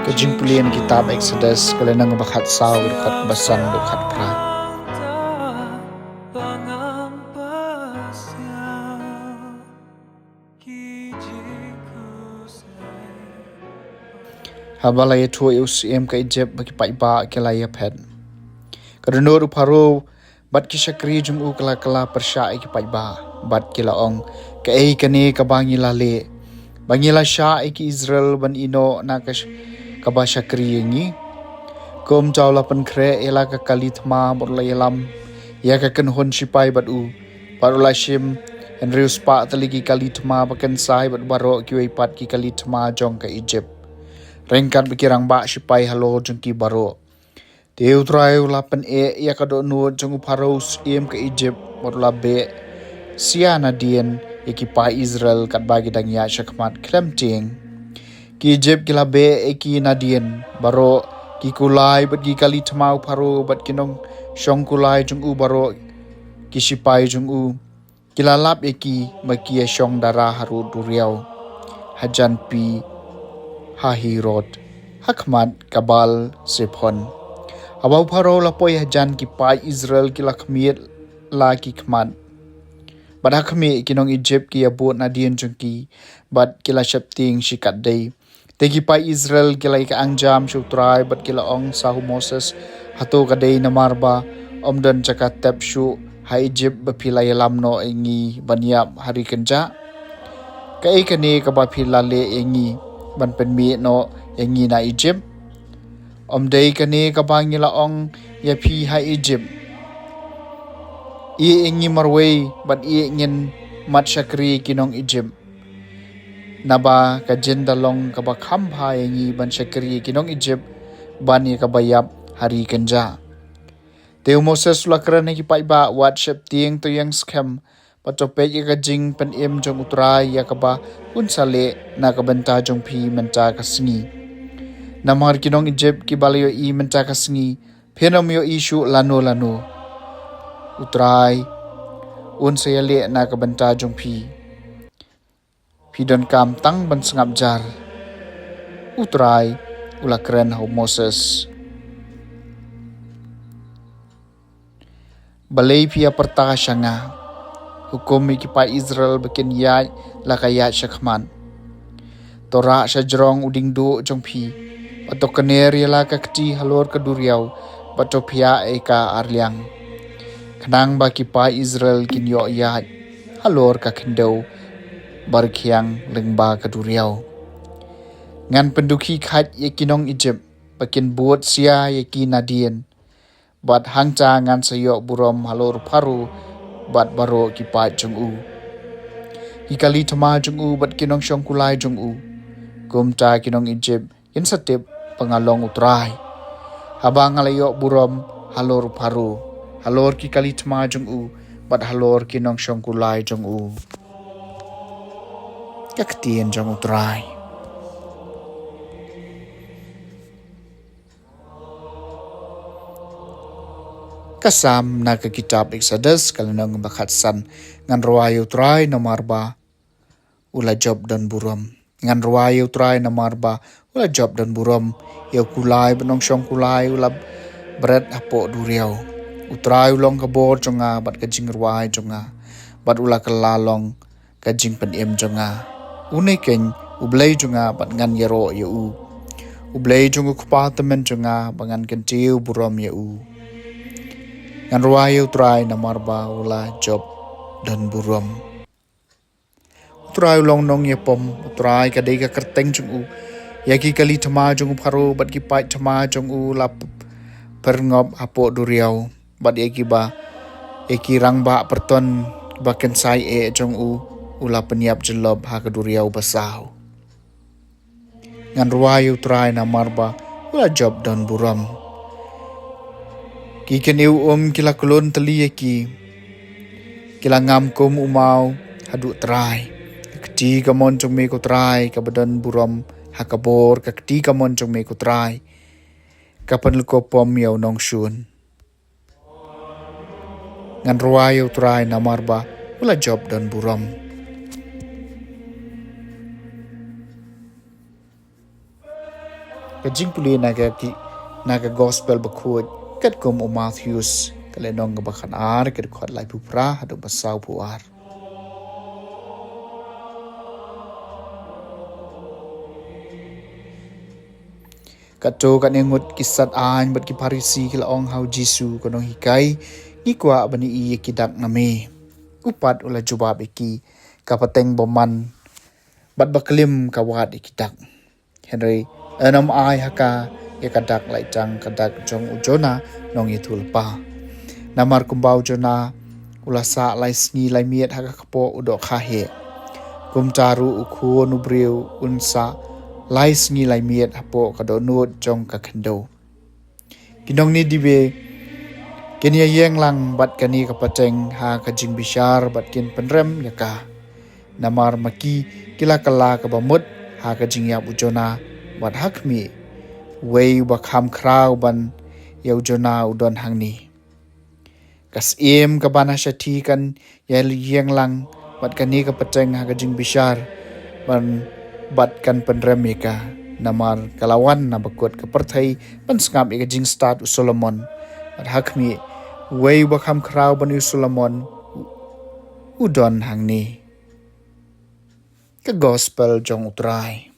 Kajing pulian kitab Exodus kalian nang bakat saw berkat basan berkat pra. Habala ya tua UCM ka Egypt bagi paiba kelaya pet. Kadunur paro bat kisakri jung u kala persya ki paiba bat kilaong ka kani ka bangila le. Bangila sya ki Israel ban ino nakas kabasha kriyengi kom jawla pan kre ela ka kalithma borla yelam ya ka kan hon sipai bat u parula shim henrius pa taligi kalithma bakan sai bat baro ki pat ki kalithma jong ka Egypt rengkan pikirang ba sipai halo jong ki baro teu trai lapan ya ka do nu jong paros em ka Egypt borla be siana dien ekipa Israel kat bagi dang ya syakmat klemting ki Egypt kila be eki nadien baro ki kulai bat ki kali tmau paro bat kinong shong kulai jung u baro ki sipai jung u kila lap eki maki shong dara haru duriau hajan pi hahirot hakmat kabal sepon abau paro lapoi hajan ki pai Israel kila khmiet la ki khmat bat hakmi kinong Egypt ki abot nadien jung ki bat kila shapting shikat dei tegi pa Israel kila ika angjam syutrai bat kila ong sahu Moses hato kadai namarba omdan cakat tep syu ha Egypt bapilai lamno engi baniap hari kenja kai kane ka bapila le engi ban penmi no engi na Egypt omdai kane ka bangila ong ya pi ha Egypt i engi marway bat i ngin mat syakri kinong Egypt naba ka jendalong ka bakham bhayengi ban syakri kinong Egypt bani ka bayap hari kenja teu Moses lakran ki paiba WhatsApp tieng to yang scam patope ka jing pen em jong utrai ya ka ba unsale na ka benta jong phi menta ka sngi namar kinong Egypt ki balayo i menta ka sngi phenom yo issue lano utrai unsale na ka benta jong phi Pidon kam tang ban sengap jar utrai ulakren hau Moses balai pia pertaka syanga hukum ikipa Israel bikin yai lakayat syakman tora syajrong uding du jong pi atau kener yala kakti halor keduriau bato pia eka arliang kenang baki pa Israel kinyo yai halor kakendau barkiang lengba keduriau ngan penduki khat yekinong Egypt bakin buat sia yeki nadien bat hangca ngan sayok burom halor paru bat baro kipat jung u hikali thama jung u bat kinong syong kulai jung u gumta kinong Egypt yin satip pengalong utrai habang alayok burom halor paru halor kikali thama jung u bat halor kinong syong kulai jung u kaktian jong utrai kasam na ka kitab Exodus kalanang bakat san ngan ruayu utrai nomor ba ula job dan buram ngan ruayu utrai nomor ba ula job dan buram ya kulai benong syong kulai ula berat apo duriau utrai ulong kabor jonga bat kajing ruai jonga bat ula kelalong kajing penem jonga uneken ublay junga bat ngan yero ya u ublay junga kupatemen junga bangan kentiu buram ya u ngan ruayu utrai namar ba ula job dan buram utrai long nong ya pom utrai kadai ka kerteng jung u yaki kali thama jung pharo bat ki pai thama jung u lap perngop apo duriau bat yaki ba eki rangba perton baken sai e jung u ula peniap jelob ha keduriau basau ngan ruayu trai na marba ula job dan buram ki keneu kila kulon teli ki kila ngam kum umau hadu trai kti kamon jong me ko trai ka badan buram ha kabor ka kti kamon jong me ko trai kapan luko pom yau nong shun ngan ruayu trai na marba ula job dan buram kajing puli naga gospel bakut kat kum o Matthews kalenong gabakan ar kat khot lai pupra hadu basau puar kato kan engut kisat an bat ki parisi kila ong hau Jisu konong hikai ngikwa bani i kidak ngame upat ula jubab iki kapateng boman bat baklim kawat ikidak Henry enam ai haka ya kadak lai jang kadak jong ujona nong itul pa namar kumbau jona ulasa lai sngi lai miet haka kapo udok khahe kumtaru ukhu nubriu unsa lai sngi lai miet hapo kadonut jong ka khendo kinong ni dibe kenia yeng lang bat kani kapateng ha kajing bishar bat kin penrem yaka namar maki kila kala kabamut ha kajing ya ujona bat hakmi wei bakham krau ban yau jona udon hangni kas im kabana shati kan yel yeng lang bat kani kapateng ha kajing bishar ban bat kan penrem yaka namar kalawan na bakut kaperthai ban skam ikajing start Solomon bat hakmi wei bakham krau ban Solomon udon hangni ke gospel jong utrai